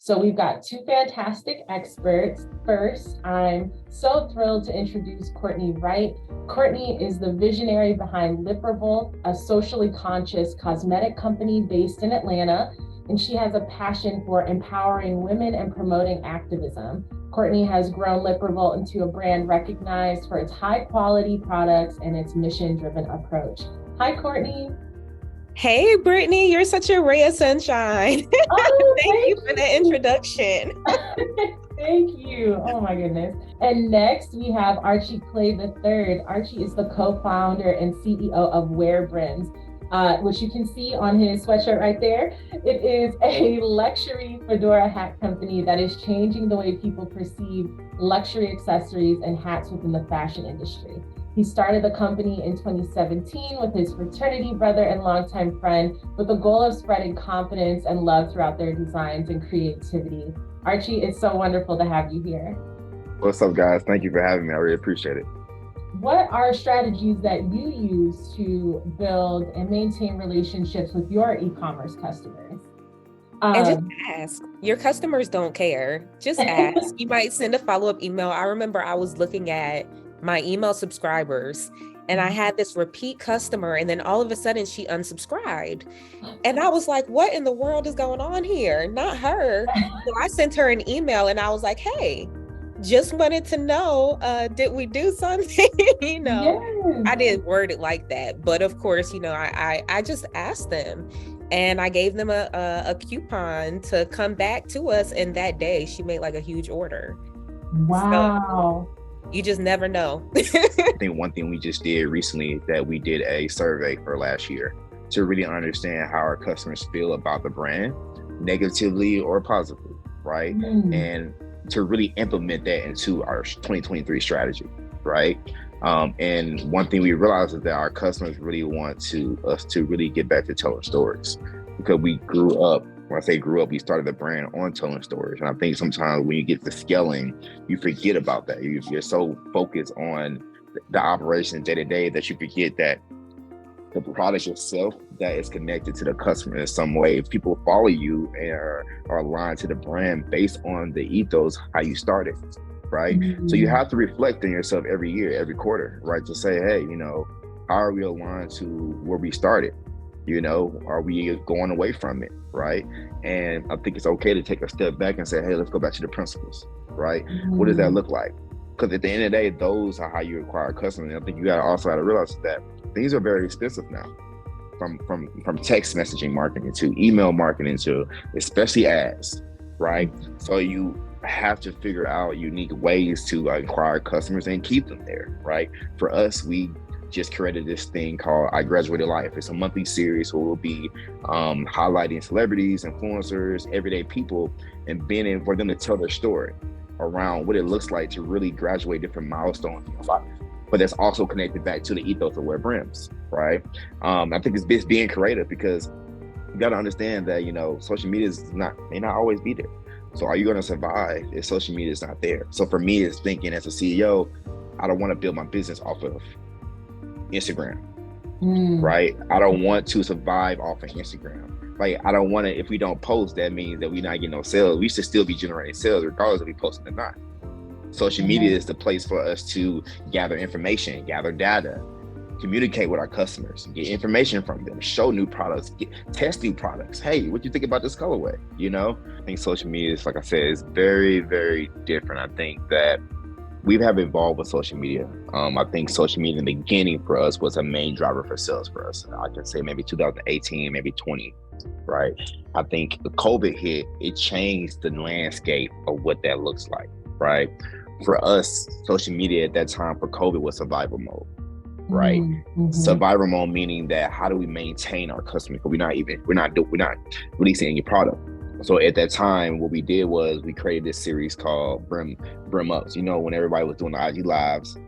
So we've got two fantastic experts. First, I'm so thrilled to introduce Courtney Wright. Courtney is the visionary behind LipRevolt, a socially conscious cosmetic company based in Atlanta, and she has a passion for empowering women and promoting activism. Courtney has grown LipRevolt into a brand recognized for its high quality products and its mission-driven approach. Hi, Courtney. Hey, Brittany, you're such a ray of sunshine. Oh, Thank you for the introduction. Thank you. Oh my goodness. And next we have Archie Clay III. Archie is the co-founder and CEO of WearBrims, which you can see on his sweatshirt right there. It is a luxury fedora hat company that is changing the way people perceive luxury accessories and hats within the fashion industry. He started the company in 2017 with his fraternity brother and longtime friend with the goal of spreading confidence and love throughout their designs and creativity. Archie, it's so wonderful to have you here. What's up, guys? Thank you for having me. I really appreciate it. What are strategies that you use to build and maintain relationships with your e-commerce customers? And just ask. Your customers don't care. Just ask. You might send a follow-up email. I remember I was looking at my email subscribers and I had this repeat customer, and then all of a sudden she unsubscribed. And I was like, what in the world is going on here? Not her. So I sent her an email and I was like, hey, just wanted to know, did we do something? Yes. I didn't word it like that. But of course, I just asked them, and I gave them a coupon to come back to us. And that day she made like a huge order. Wow. So, you just never know. I think one thing we just did recently that we did a survey for last year to really understand how our customers feel about the brand, negatively or positively, right? And to really implement that into our 2023 strategy, right? And one thing we realized is that our customers really want us to really get back to telling stories, because we grew up. When I say grew up, we started the brand on telling stories. And I think sometimes when you get to scaling, you forget about that. You're so focused on the operation day to day that you forget that the product itself that is connected to the customer in some way. If people follow you and are aligned to the brand based on the ethos, how you started, right? So you have to reflect on yourself every year, every quarter, right? To say, hey, how are we aligned to where we started? Are we going away from it, right? And I think it's okay to take a step back and say, hey, let's go back to the principles, right? What does that look like? Because at the end of the day, those are how you acquire customers. And I think you also got to realize that things are very expensive now, from text messaging marketing to email marketing to especially ads, right? So you have to figure out unique ways to acquire customers and keep them there, right? For us, we just created this thing called I Graduated Life. It's a monthly series where we'll be highlighting celebrities, influencers, everyday people, and being in for them to tell their story around what it looks like to really graduate different milestones in your life. But that's also connected back to the ethos of WearBrims, right? I think it's being creative, because you got to understand that social media may not always be there. So are you going to survive if social media is not there? So for me, it's thinking as a CEO, I don't want to build my business off of Instagram, right? I don't want to survive off of Instagram. Like, I don't want to, if we don't post, that means that we're not getting no sales. We should still be generating sales regardless if we post it or not. Social media is the place for us to gather information, gather data, communicate with our customers, get information from them, show new products, test new products. Hey, what do you think about this colorway? I think social media is, like I said, is very, very different. I think that we have evolved with social media. I think social media in the beginning for us was a main driver for sales for us. I can say maybe 2018, maybe 20, right? I think the COVID hit, it changed the landscape of what that looks like, right? For us, social media at that time for COVID was survival mode, right? Survival mode meaning that how do we maintain our customers? We're not releasing any product. So at that time, what we did was we created this series called Brim Ups, when everybody was doing the IG lives,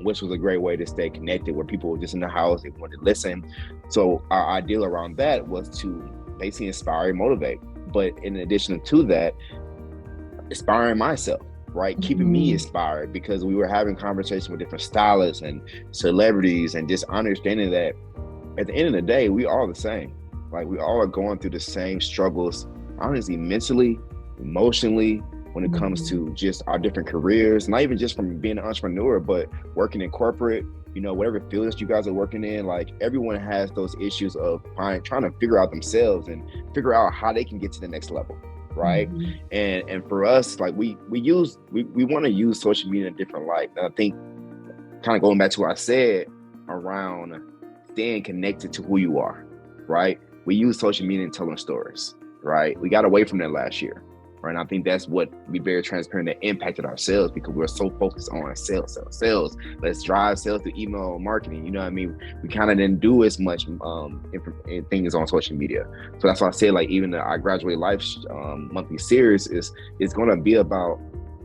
which was a great way to stay connected, where people were just in the house, they wanted to listen. So our ideal around that was to basically inspire and motivate. But in addition to that, inspiring myself, right? Keeping me inspired, because we were having conversations with different stylists and celebrities, and just understanding that at the end of the day, we all the same. Like, we all are going through the same struggles, honestly, mentally, emotionally, when it comes to just our different careers, not even just from being an entrepreneur, but working in corporate, whatever fields you guys are working in, like everyone has those issues of trying to figure out themselves and figure out how they can get to the next level. Right. And for us, like we want to use social media in a different light. And I think kind of going back to what I said around staying connected to who you are, right? We use social media and telling stories, right? We got away from that last year, right? And I think that's what we very transparent that impacted our sales, because we're so focused on sales. Let's drive sales through email marketing. You know what I mean? We kind of didn't do as much things on social media. So that's why I said, like, even the I Graduate Life monthly series is going to be about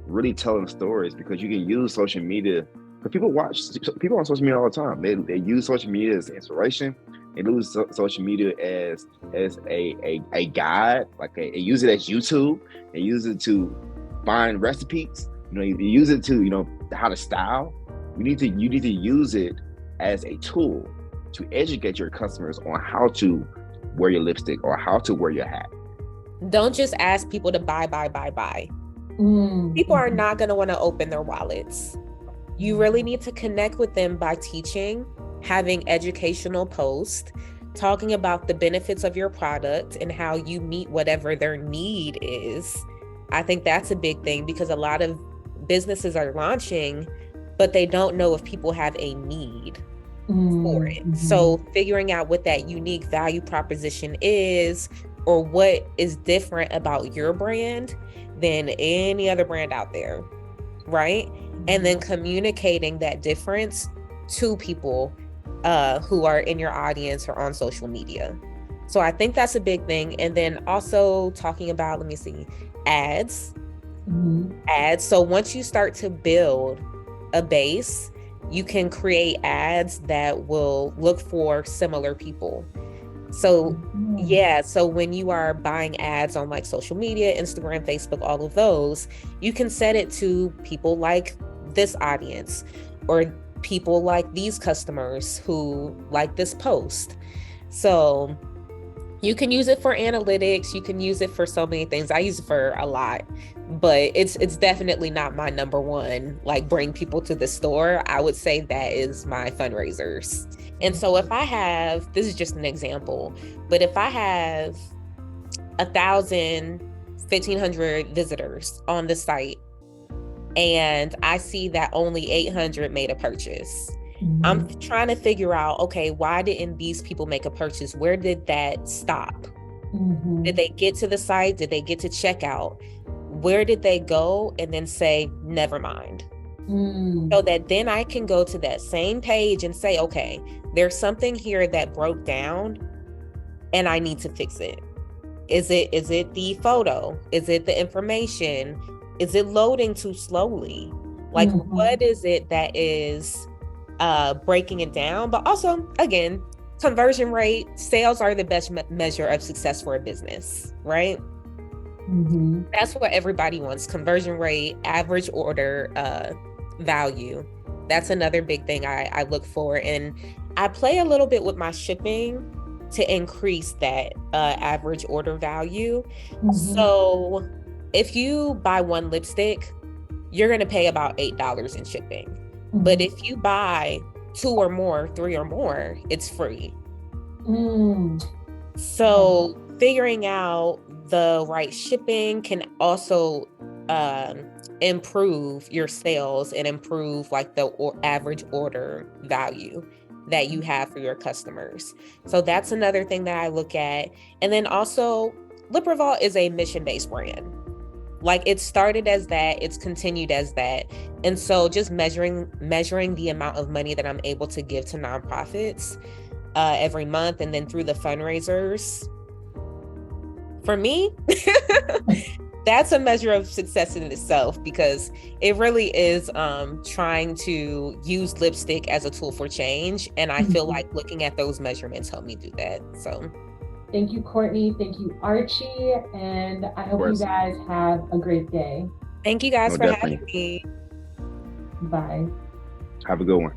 really telling stories, because you can use social media. But people on social media all the time. They use social media as inspiration. They use social media as a guide. Like they use it as YouTube. They use it to find recipes. You use it to how to style. You need to use it as a tool to educate your customers on how to wear your lipstick or how to wear your hat. Don't just ask people to buy. People are not going to want to open their wallets. You really need to connect with them by teaching, having educational posts, talking about the benefits of your product and how you meet whatever their need is. I think that's a big thing, because a lot of businesses are launching, but they don't know if people have a need for it. So figuring out what that unique value proposition is, or what is different about your brand than any other brand out there, right? And then communicating that difference to people who are in your audience or on social media. So I think that's a big thing. And then also talking about, ads. Ads. So once you start to build a base, you can create ads that will look for similar people. So so when you are buying ads on like social media, Instagram, Facebook, all of those, you can set it to people like this audience, or people like these customers who like this post. So you can use it for analytics. You can use it for so many things. I use it for a lot, but it's definitely not my number one, like bring people to the store. I would say that is my fundraisers. And so if I have, this is just an example, but if I have 1,000, 1,500 visitors on the site, and I see that only 800 made a purchase, I'm trying to figure out, okay, why didn't these people make a purchase? Where did that stop? Did they get to the site? Did they get to checkout? Where did they go? And then say, never mind. So that then I can go to that same page and say, okay, there's something here that broke down and I need to fix it. Is it the photo? Is it the information? Is it loading too slowly? Like, what is it that is breaking it down? But also, again, conversion rate, sales are the best measure of success for a business, right? That's what everybody wants. Conversion rate, average order value. That's another big thing I look for. And I play a little bit with my shipping to increase that average order value. So if you buy one lipstick, you're going to pay about $8 in shipping. But if you buy 2 or more, 3 or more, it's free. So figuring out the right shipping can also improve your sales and improve like the average order value that you have for your customers. So that's another thing that I look at. And then also, LipRevolt is a mission-based brand. Like, it started as that, it's continued as that. And so just measuring the amount of money that I'm able to give to nonprofits every month, and then through the fundraisers, for me, that's a measure of success in itself, because it really is trying to use lipstick as a tool for change. And I feel like looking at those measurements help me do that. So thank you, Courtney. Thank you, Archie. And I hope you guys have a great day. Thank you guys for having me. Bye. Have a good one.